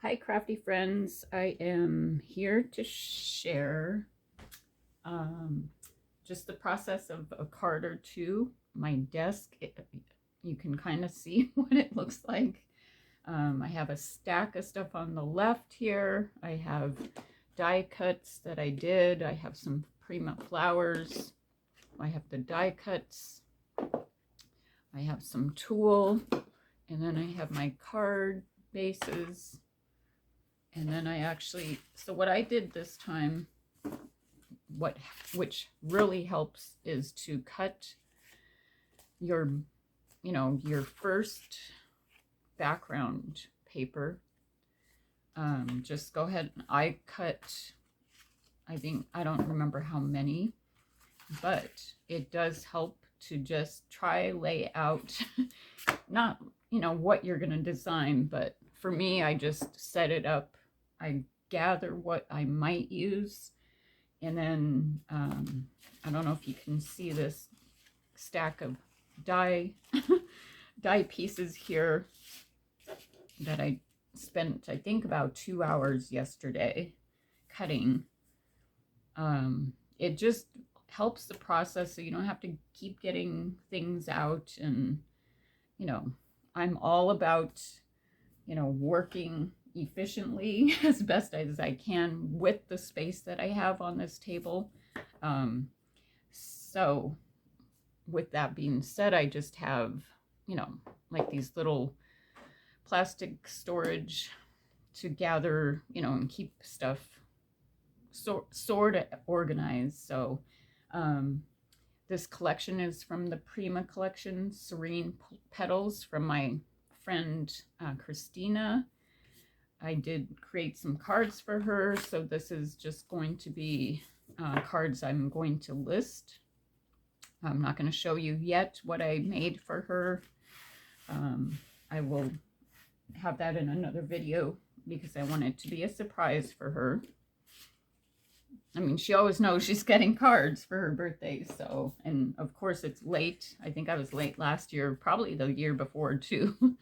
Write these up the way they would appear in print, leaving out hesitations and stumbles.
Hi crafty friends, I am here to share just the process of a card or two. My desk, you can kind of see what it looks like. I have a stack of stuff on the left here. I have die cuts that I did. I have some Prima flowers. I have the die cuts. I have some tulle, and then I have my card bases. And then I actually, so what I did this time, which really helps, is to cut your, your first background paper. Just go ahead. I cut, I don't remember how many, but it does help to just try lay out, not, what you're going to design, but for me, I just set it up. I gather what I might use, and then I don't know if you can see this stack of die pieces here that I spent, I think, about 2 hours yesterday cutting. It just helps the process so you don't have to keep getting things out, and I'm all about working efficiently as best as I can with the space that I have on this table. So with that being said, I just have, like these little plastic storage to gather, and keep stuff sort of organized. So this collection is from the Prima collection, Serene Petals, from my friend Christina. I did create some cards for her, so this is just going to be cards I'm going to list. I'm not going to show you yet what I made for her. I will have that in another video because I want it to be a surprise for her. I mean, she always knows she's getting cards for her birthday, so, and of course it's late. I think I was late last year, probably the year before too.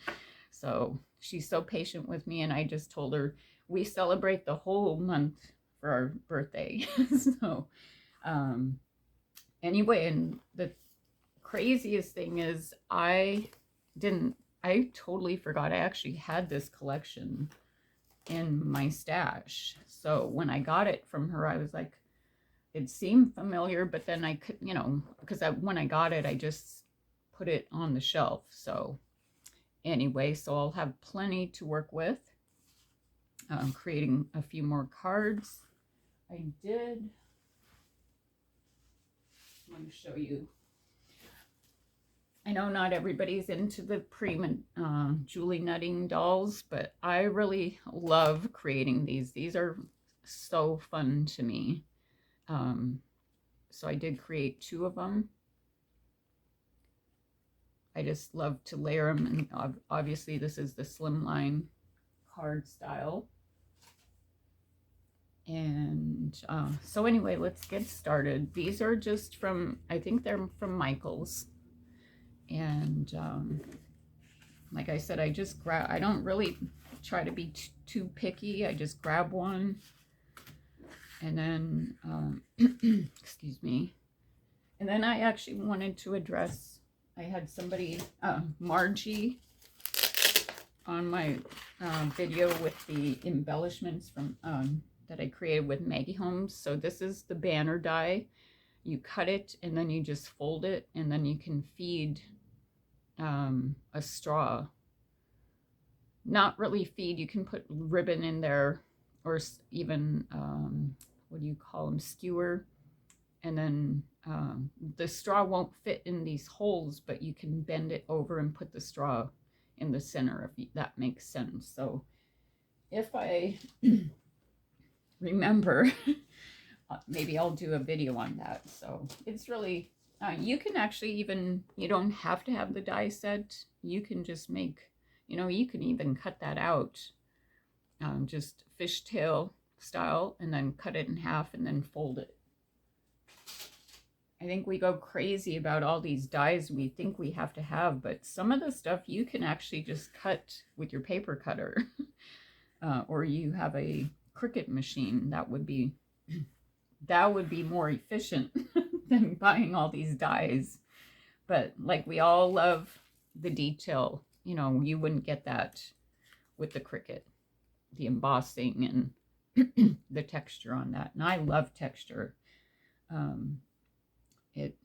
So she's so patient with me, and I just told her we celebrate the whole month for our birthday. So anyway, and the craziest thing is I totally forgot I actually had this collection in my stash. So when I got it from her, I was like, it seemed familiar, but then I could, because when I got it, I just put it on the shelf. So anyway, so I'll have plenty to work with. Creating a few more cards. Let me show you. I know not everybody's into the Prima Julie Nutting dolls, but I really love creating these. These are so fun to me. So I did create 2 of them. I just love to layer them, and obviously this is the slimline card style. And so anyway, let's get started. These are just from, I think they're from Michael's. And like I said, I just grab, I don't really try to be too picky. I just grab one, and then excuse me, and then I actually wanted to address, I had somebody, Margie, on my video with the embellishments from that I created with Maggie Holmes. So this is the banner die. You cut it, and then you just fold it, and then you can feed a straw. Not really feed, you can put ribbon in there, or even what do you call them, skewer, and then the straw won't fit in these holes, but you can bend it over and put the straw in the center, if that makes sense. So if I remember, maybe I'll do a video on that. So it's really, you can actually even, you don't have to have the die set. You can just make, you can even cut that out, just fishtail style, and then cut it in half and then fold it. I think we go crazy about all these dies we think we have to have, but some of the stuff you can actually just cut with your paper cutter. or you have a Cricut machine, that would be more efficient than buying all these dies. But like, we all love the detail. You know, you wouldn't get that with the Cricut, the embossing and the texture on that. And I love texture. It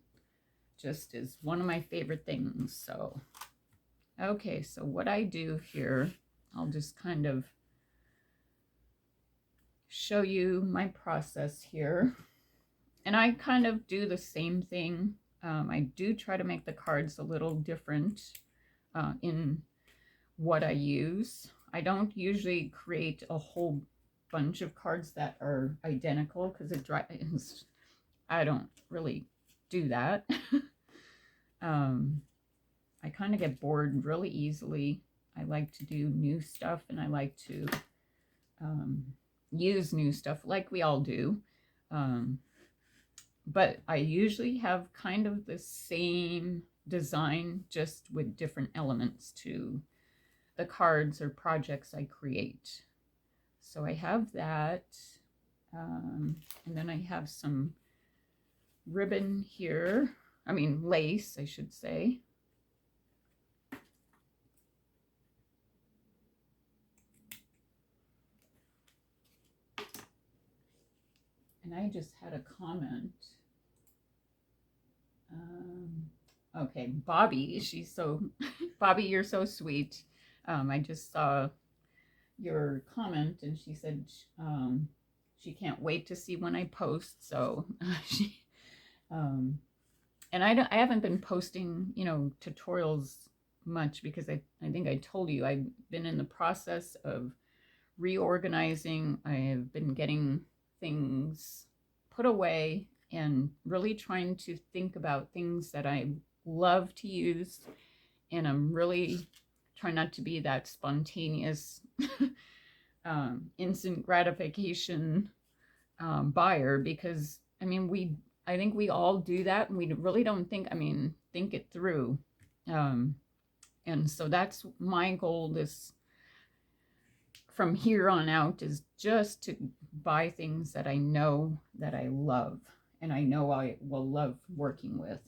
just is one of my favorite things. So, okay, so what I do here, I'll just kind of show you my process here. And I kind of do the same thing. I do try to make the cards a little different in what I use. I don't usually create a whole bunch of cards that are identical because I don't really do that. I kind of get bored really easily. I like to do new stuff, and I like to use new stuff like we all do. But I usually have kind of the same design, just with different elements to the cards or projects I create. So I have that, and then I have some ribbon here. I mean, lace, I should say. And I just had a comment. Okay, Bobby, Bobby, you're so sweet. I just saw your comment, and she said she can't wait to see when I post. So and I haven't been posting, you know, tutorials much because I think I told you I've been in the process of reorganizing. I have been getting things put away and really trying to think about things that I love to use. And I'm really trying not to be that spontaneous, instant gratification buyer, because I mean, I think we all do that, and we really don't think it through. And so that's my goal this from here on out, is just to buy things that I know that I love and I know I will love working with.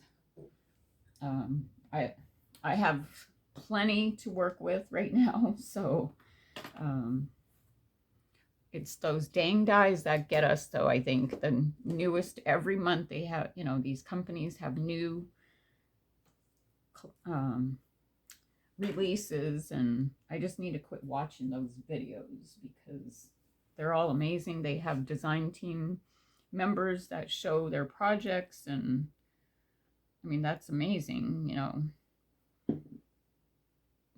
I have plenty to work with right now, so it's those dang dies that get us, though. I think the newest every month they have, you know, these companies have new releases, and I just need to quit watching those videos because they're all amazing. They have design team members that show their projects, and I mean, that's amazing, you know.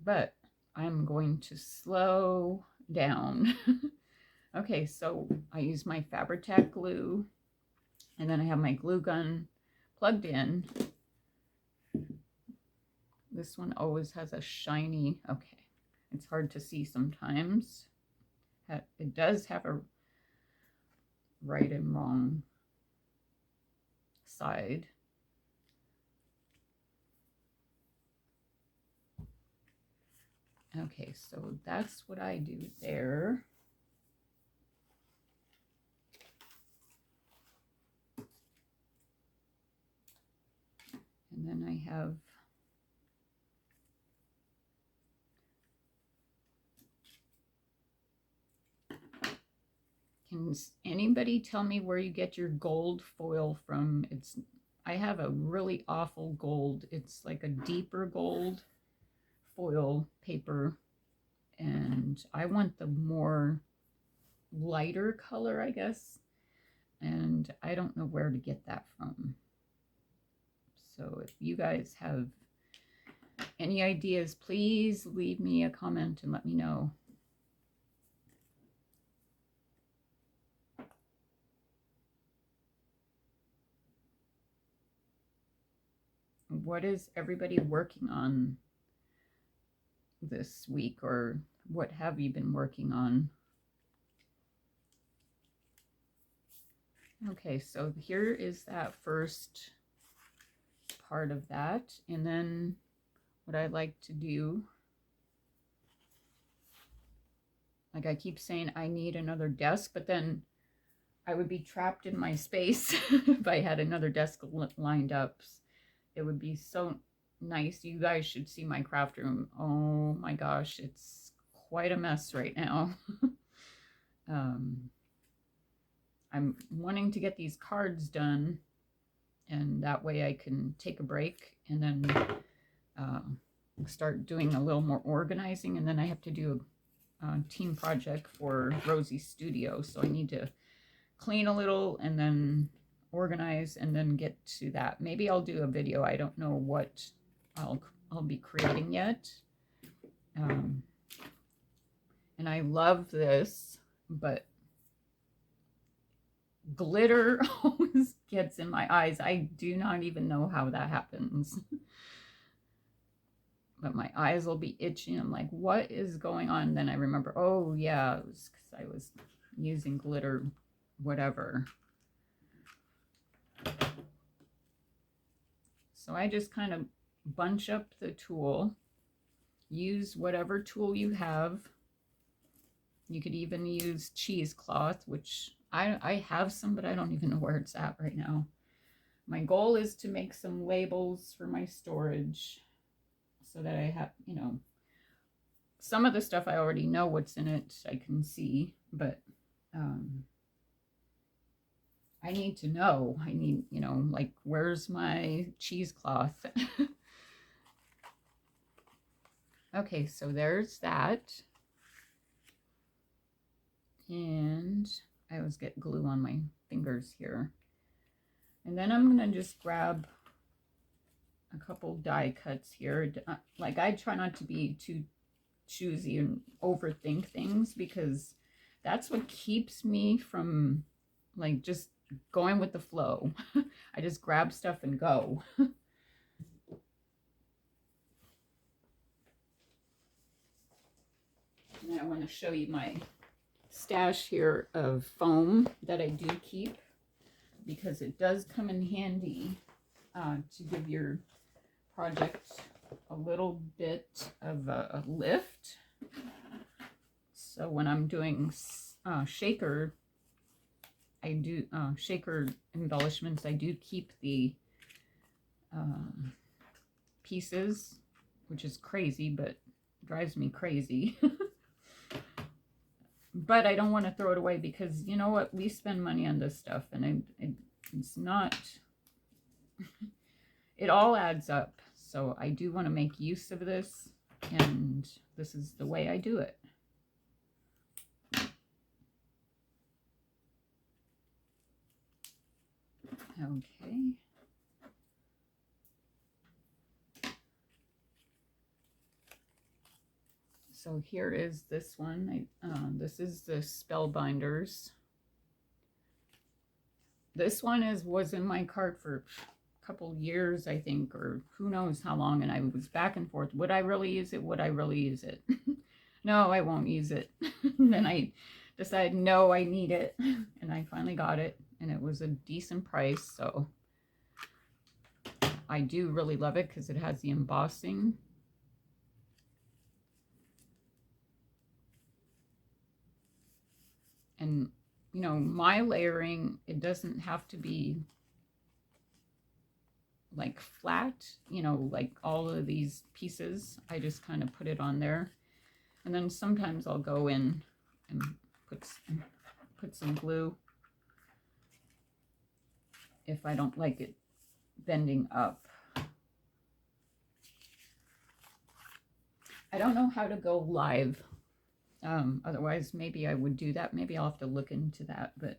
But I'm going to slow down. Okay, so I use my Fabri-Tac glue, and then I have my glue gun plugged in. This one always has a shiny, okay, it's hard to see sometimes. It does have a right and wrong side. Okay, so that's what I do there. And then I have can anybody tell me where you get your gold foil from? I have a really awful gold. It's like a deeper gold foil paper, and I want the more lighter color, I guess, and I don't know where to get that from. So if you guys have any ideas, please leave me a comment and let me know. What is everybody working on this week, or what have you been working on? Okay, so here is that first part of that, and then what I like to do Like I keep saying I need another desk, but then I would be trapped in my space if I had another desk lined up. It would be so nice. You guys should see my craft room. Oh my gosh, it's quite a mess right now. I'm wanting to get these cards done, and that way I can take a break and then start doing a little more organizing. And then I have to do a team project for Rosie's studio, so I need to clean a little and then organize and then get to that. Maybe I'll do a video. I don't know what I'll be creating yet. And I love this, but glitter always gets in my eyes. I do not even know how that happens. But my eyes will be itching. I'm like, what is going on? And then I remember, oh yeah, it was because I was using glitter, whatever. So I just kind of bunch up the tool, use whatever tool you have. You could even use cheesecloth, which I have some, but I don't even know where it's at right now. My goal is to make some labels for my storage so that I have, you know, some of the stuff I already know what's in it. I can see, but I need to know. I need, you know, like, where's my cheesecloth? Okay, so there's that. And I always get glue on my fingers here. And then I'm going to just grab a couple die cuts here. Like, I try not to be too choosy and overthink things, because that's what keeps me from, like, just going with the flow. I just grab stuff and go. And I want to show you my stash here of foam that I do keep, because it does come in handy to give your project a little bit of a lift. So when I'm doing shaker, I do shaker embellishments, I do keep the pieces, which is crazy, but drives me crazy. But I don't want to throw it away, because you know what, we spend money on this stuff, and it's not, it all adds up. So I do want to make use of this, and this is the way I do it. Okay. So here is this one. This is the Spellbinders. This one was in my cart for a couple years, I think, or who knows how long, and I was back and forth. Would I really use it? Would I really use it? No, I won't use it. And then I decided, no, I need it. And I finally got it, and it was a decent price. So I do really love it because it has the embossing. And, you know, my layering, it doesn't have to be like flat, you know, like all of these pieces. I just kind of put it on there. And then sometimes I'll go in and put some glue if I don't like it bending up. I don't know how to go live. Otherwise, maybe I would do that. Maybe I'll have to look into that. But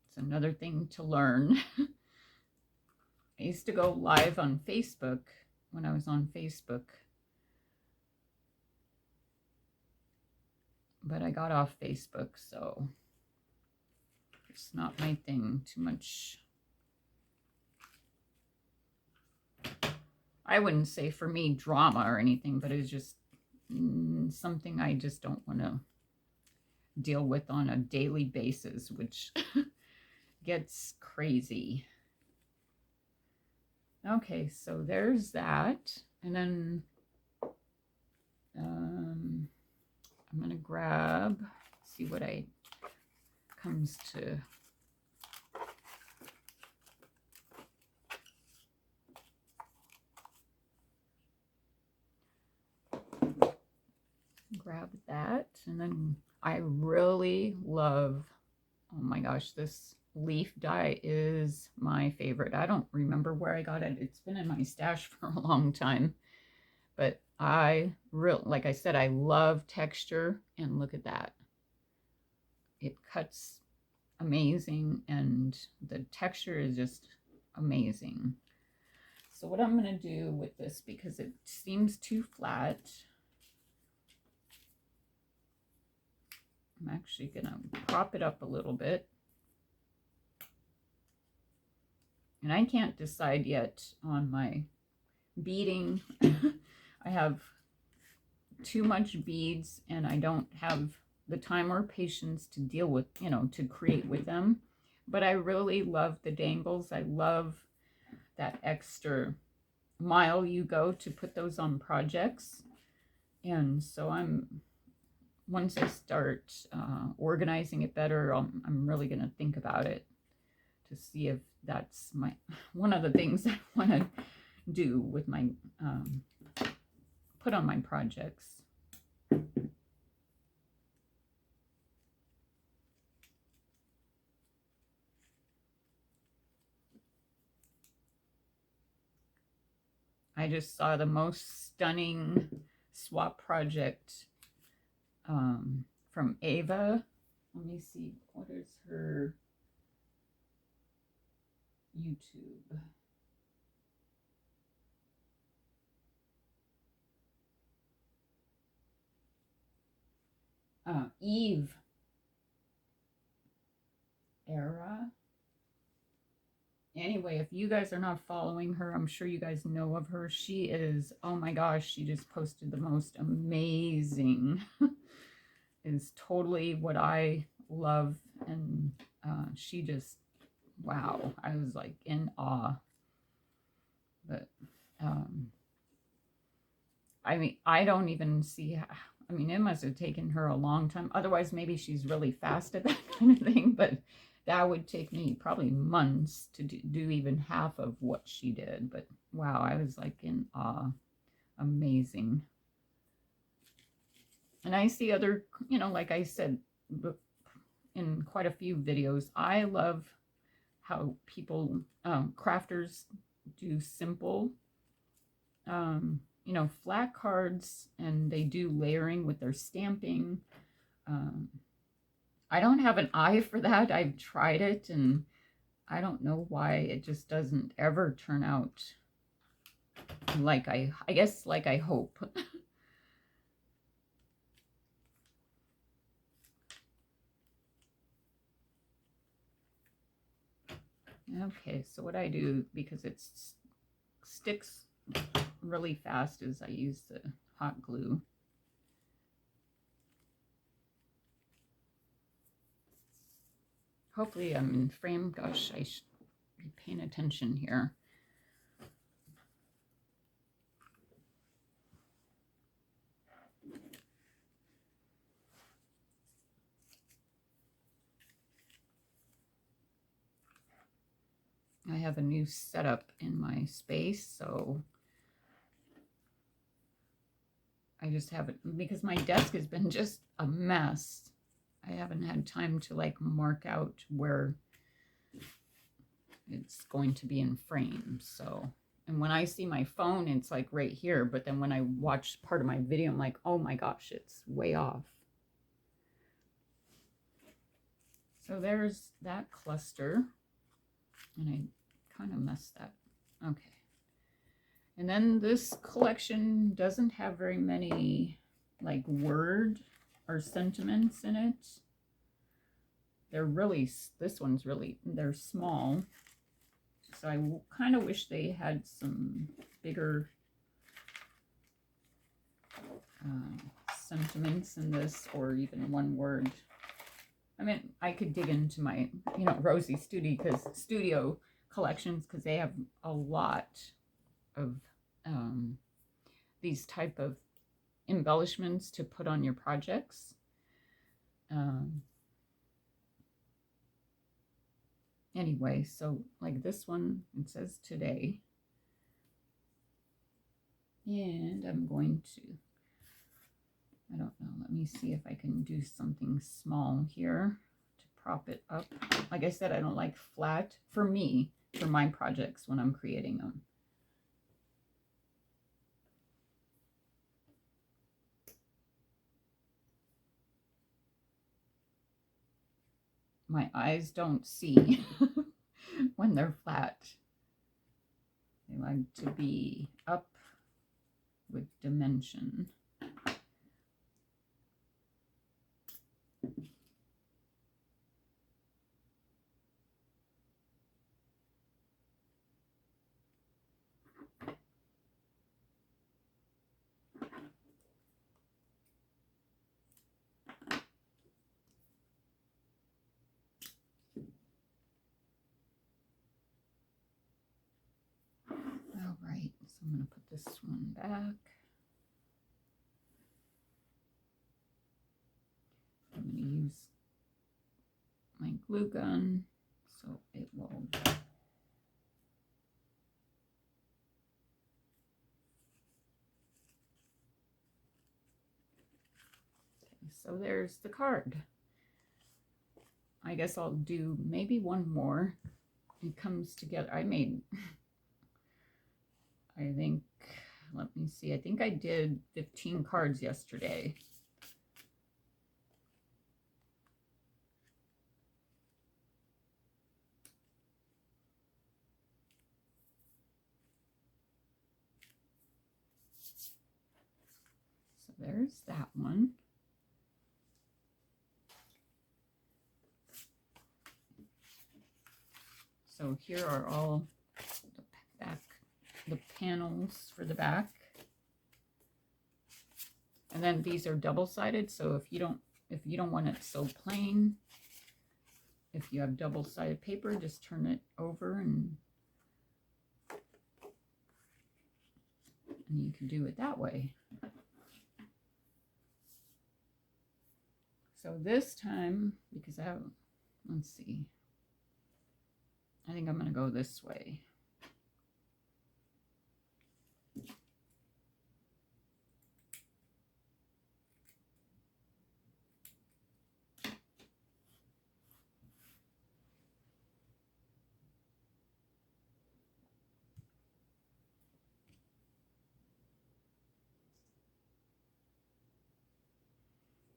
it's another thing to learn. I used to go live on Facebook when I was on Facebook. But I got off Facebook, so it's not my thing too much. I wouldn't say for me drama or anything, but it's just something I just don't want to deal with on a daily basis, which gets crazy. Okay, so there's that. And then I'm going to grab, see what I comes to. Grab that. And then I really love, oh my gosh, this leaf dye is my favorite. I don't remember where I got it. It's been in my stash for a long time. But like I said, I love texture, and look at that. It cuts amazing, and the texture is just amazing. So what I'm going to do with this, because it seems too flat, I'm actually going to prop it up a little bit. And I can't decide yet on my beading. I have too much beads, and I don't have the time or patience to deal with, you know, to create with them. But I really love the dangles. I love that extra mile you go to put those on projects. And so once I start organizing it better, I'm really going to think about it to see if that's one of the things I want to do with my put on my projects. I just saw the most stunning swap project from Ava. Let me see, what is her YouTube? Eve Era. Anyway, if you guys are not following her, I'm sure you guys know of her. She is, oh my gosh, she just posted the most amazing, is totally what I love. And she just, wow, I was like in awe. But I mean, I don't even see how, I mean, it must have taken her a long time. Otherwise, maybe she's really fast at that kind of thing. But that would take me probably months to do even half of what she did. But wow, I was like in awe. Amazing. And I see other, you know, like I said in quite a few videos, I love how people, crafters, do simple, you know, flat cards, and they do layering with their stamping. I don't have an eye for that. I've tried it, and I don't know why it just doesn't ever turn out like I guess like I hope. Okay, so what I do, because it sticks really fast, is I use the hot glue. Hopefully I'm in frame. Gosh, I should be paying attention here. I have a new setup in my space, so I just haven't, because my desk has been just a mess. I haven't had time to like mark out where it's going to be in frame. So, and when I see my phone, it's like right here, but then when I watch part of my video, I'm like, oh my gosh, it's way off. So there's that cluster, and I kind of messed that. Okay. And then this collection doesn't have very many like word or sentiments in it. They're really, this one's really, they're small. So I kind of wish they had some bigger sentiments in this, or even one word. I mean, I could dig into my, you know, Rosie Studio collections, because they have a lot of these type of embellishments to put on your projects. Anyway, so like this one, it says today. And I'm going to, I don't know, let me see if I can do something small here to prop it up. Like I said, I don't like flat, for me, for my projects when I'm creating them. My eyes don't see when they're flat. They like to be up with dimension. All right, so I'm going to put this one back. I'm going to use my glue gun so it will. Okay, so there's the card. I guess I'll do maybe one more. It comes together. I think, let me see, I think I did 15 cards yesterday. So there's that one. So here are all the panels for the back. And then these are double-sided, so if you don't want it so plain, if you have double-sided paper, just turn it over and you can do it that way. So this time, because let's see, I think I'm going to go this way.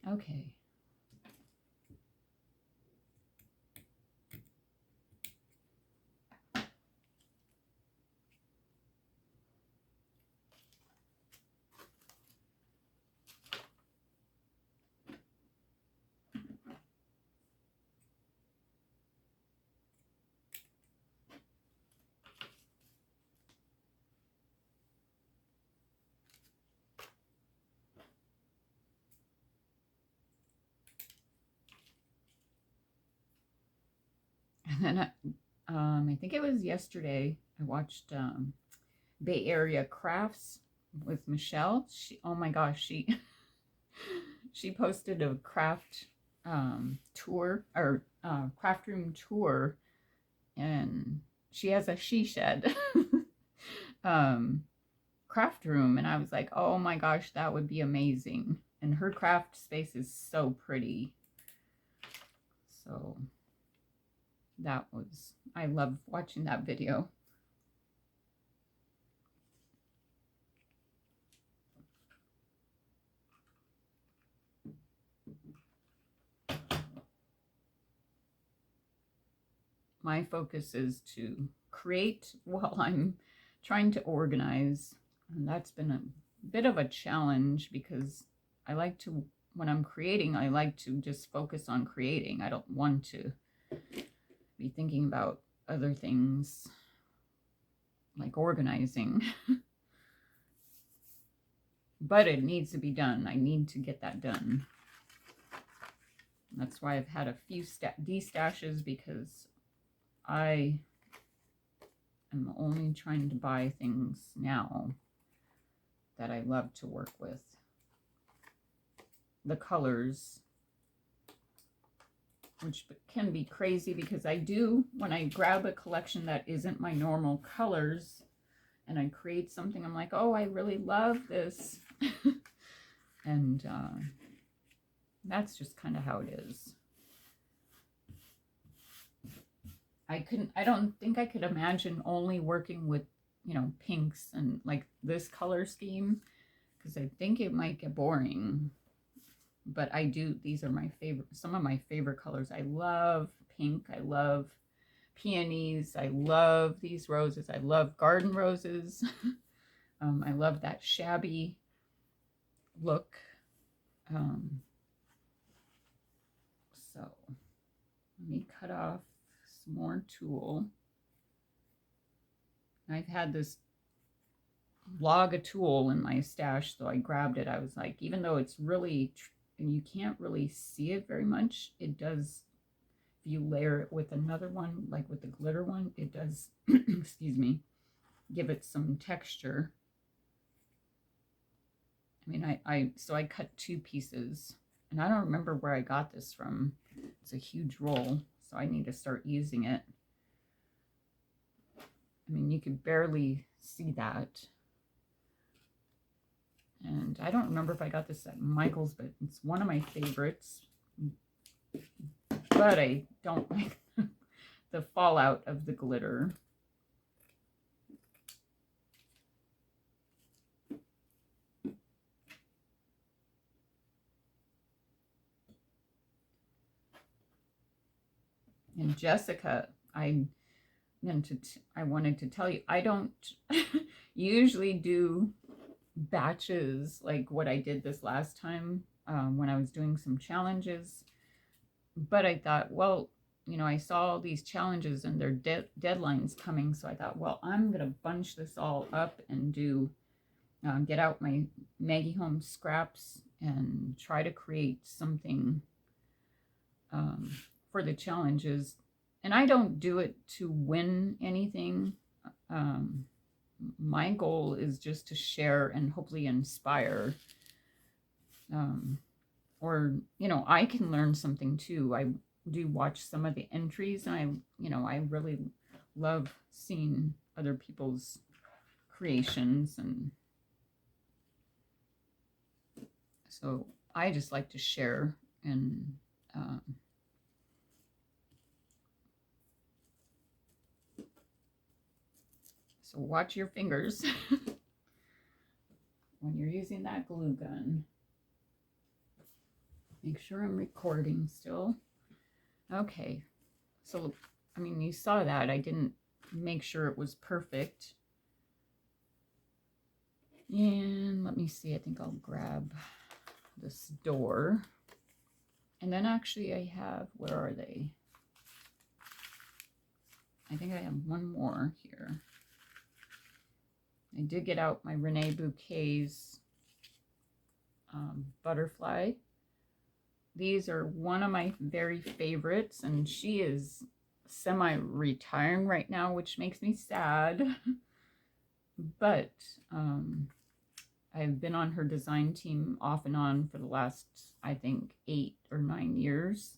Okay. And then I think it was yesterday, I watched Bay Area Crafts with Michelle. Oh my gosh, she posted a craft tour, or craft room tour, and she has a she shed craft room, and I was like, oh my gosh, that would be amazing. And her craft space is so pretty. So I love watching that video. My focus is to create while I'm trying to organize. And that's been a bit of a challenge because I like to, when I'm creating, I like to just focus on creating. I don't want to be thinking about other things like organizing. But it needs to be done. I need to get that done. That's why I've had a few destashes, because I am only trying to buy things now that I love to work with. The colors, which can be crazy because I do, when I grab a collection that isn't my normal colors and I create something, I'm like, oh, I really love this. And that's just kind of how it is. I don't think I could imagine only working with, you know, pinks and like this color scheme, because I think it might get boring. But I do, these are my favorite, some of my favorite colors. I love pink. I love peonies. I love these roses. I love garden roses. I love that shabby look. So let me cut off some more tulle. I've had this log of tulle in my stash, so I grabbed it. I was like, even though it's really, and you can't really see it very much, it does, if you layer it with another one, like with the glitter one, it does, excuse me, give it some texture. I mean, so I cut 2 pieces, and I don't remember where I got this from. It's a huge roll, so I need to start using it. I mean, you could barely see that. And I don't remember if I got this at Michael's, but it's one of my favorites. But I don't like the fallout of the glitter. And Jessica, I wanted to tell you, I don't usually do batches like what I did this last time when I was doing some challenges. But I thought, well, you know, I saw all these challenges and their deadlines coming. So I thought, well, I'm going to bunch this all up and do, get out my Maggie Home scraps and try to create something for the challenges. And I don't do it to win anything. My goal is just to share and hopefully inspire. Or, you know, I can learn something too. I do watch some of the entries, and I really love seeing other people's creations. And so I just like to share and so watch your fingers when you're using that glue gun. Make sure I'm recording still. Okay, so, I mean, you saw that. I didn't make sure it was perfect. And let me see, I think I'll grab this door. And then actually I have, where are they? I think I have one more here. I did get out my Renee Bouquet's butterfly. These are one of my very favorites, and she is semi-retiring right now, which makes me sad. But I've been on her design team off and on for the last, I think, 8 or 9 years.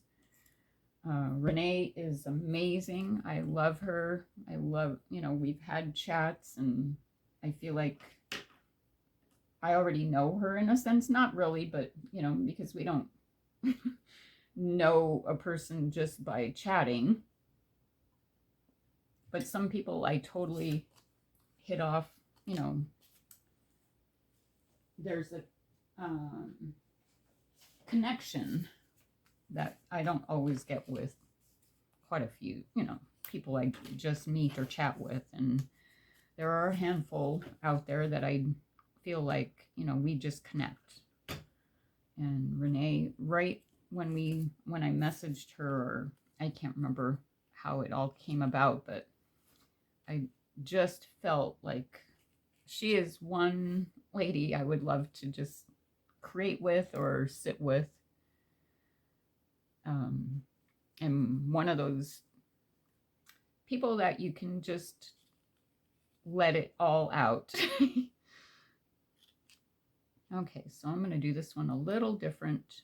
Renee is amazing. I love her. I love, you know, we've had chats, and I feel like I already know her in a sense. Not really, but, you know, because we don't know a person just by chatting. But some people I totally hit off, you know. There's a connection that I don't always get with quite a few, you know, people I just meet or chat with. And there are a handful out there that I feel like, you know, we just connect. And Renee, right when I messaged her, or I can't remember how it all came about, but I just felt like she is one lady I would love to just create with or sit with. And one of those people that you can just let it all out. Okay, so I'm going to do this one a little different.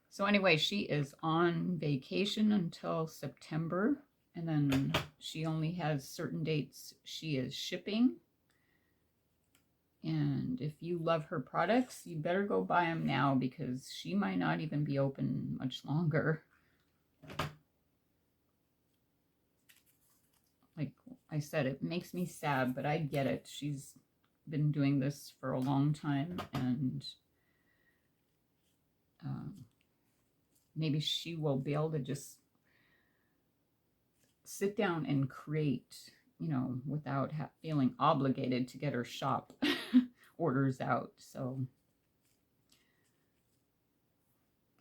So anyway, she is on vacation until September, and then she only has certain dates she is shipping. And if you love her products, you better go buy them now because she might not even be open much longer. Like I said, it makes me sad, but I get it. She's been doing this for a long time, and maybe she will be able to just sit down and create, you know, without feeling obligated to get her shop orders out. So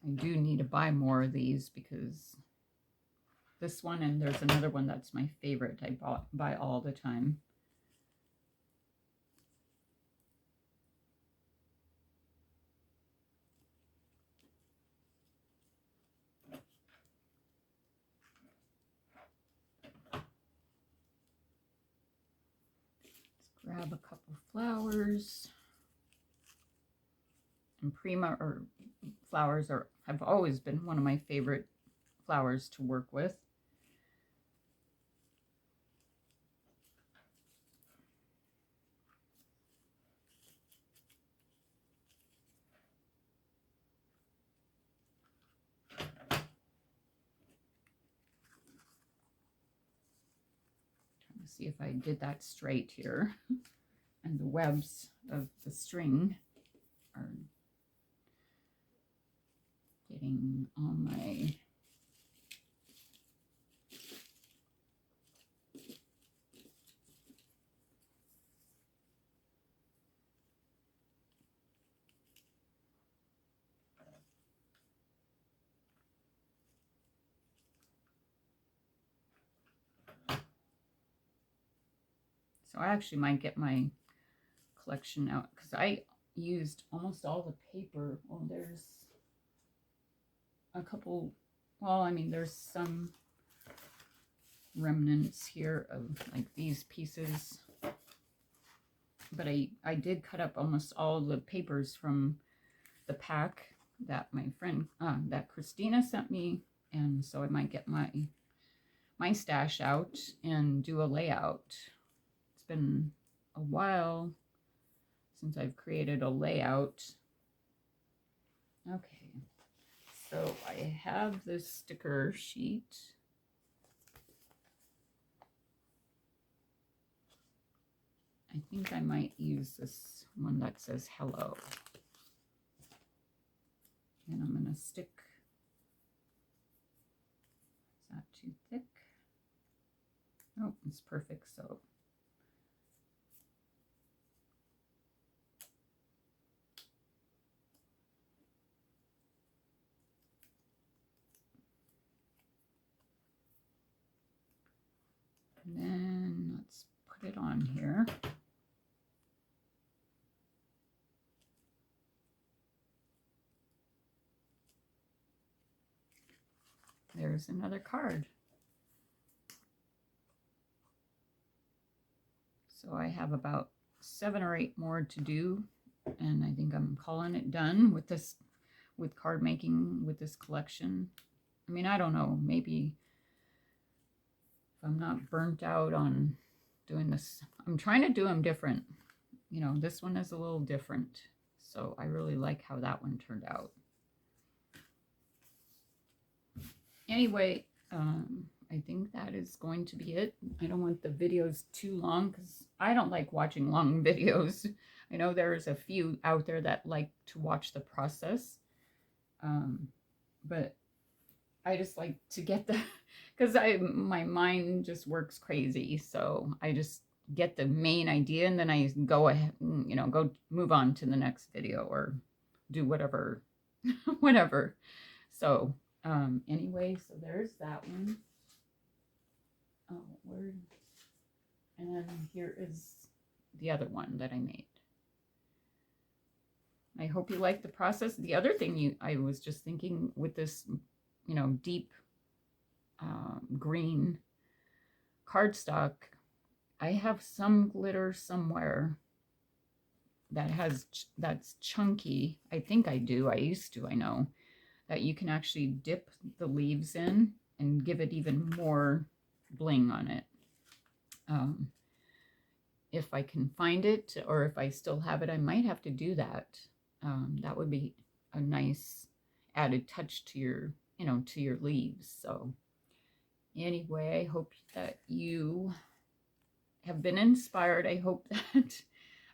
I do need to buy more of these because this one, and there's another one that's my favorite. I buy all the time. Grab a couple flowers. And Prima or flowers have always been one of my favorite flowers to work with. Trying to see if I did that straight here. And the webs of the string are getting on my so I actually might get my collection out because I used almost all the paper. Well, there's a couple, well, I mean, there's some remnants here of like these pieces, but I did cut up almost all the papers from the pack that my friend, that Christina sent me, and so I might get my stash out and do a layout. It's been a while since I've created a layout. Okay, so I have this sticker sheet. I think I might use this one that says hello. And I'm going to stick. Is that too thick? Oh, it's perfect. So and then let's put it on here. There's another card. So I have about 7 or 8 more to do, and I think I'm calling it done with this, with card making with this collection. I mean, I don't know, maybe if I'm not burnt out on doing this. I'm trying to do them different. You know, this one is a little different, so I really like how that one turned out. Anyway, I think that is going to be it. I don't want the videos too long because I don't like watching long videos. I know there's a few out there that like to watch the process, but I just like to get the, because my mind just works crazy, so I just get the main idea and then I go ahead and, you know, go move on to the next video or do whatever, whatever. So anyway, so there's that one. Oh, where? And then here is the other one that I made. I hope you like the process. The other thing I was just thinking with this, you know, deep green cardstock. I have some glitter somewhere that's chunky. I think I do. I used to, I know, that you can actually dip the leaves in and give it even more bling on it. If I can find it, or if I still have it, I might have to do that. That would be a nice added touch to your, to your leaves. So anyway, I hope that you have been inspired. I hope that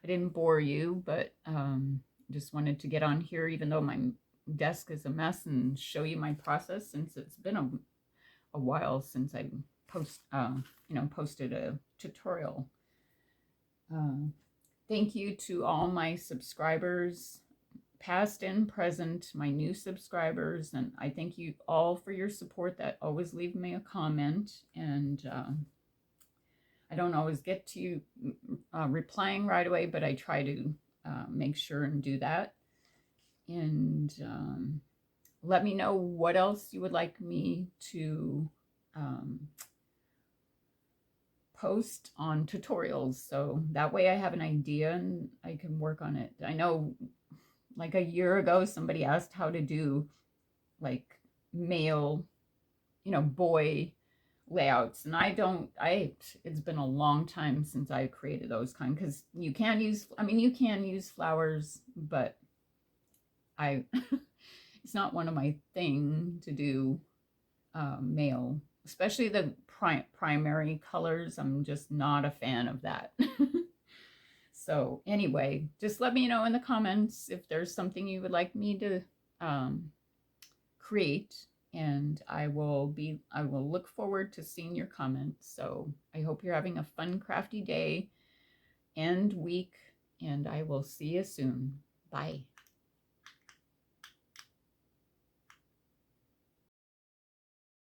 I didn't bore you, but just wanted to get on here, even though my desk is a mess, and show you my process, since it's been a while since I posted a tutorial. Thank you to all my subscribers, past and present, my new subscribers, and I thank you all for your support that always leave me a comment. And I don't always get to you replying right away, but I try to make sure and do that. And let me know what else you would like me to post on tutorials, so that way I have an idea and I can work on it. I know, like a year ago, somebody asked how to do like male, boy layouts, and it's been a long time since I created those kind, because you can use flowers, but it's not one of my thing to do male, especially the primary colors. I'm just not a fan of that. So anyway, just let me know in the comments if there's something you would like me to create, and I will look forward to seeing your comments. So I hope you're having a fun, crafty day and week, and I will see you soon. Bye.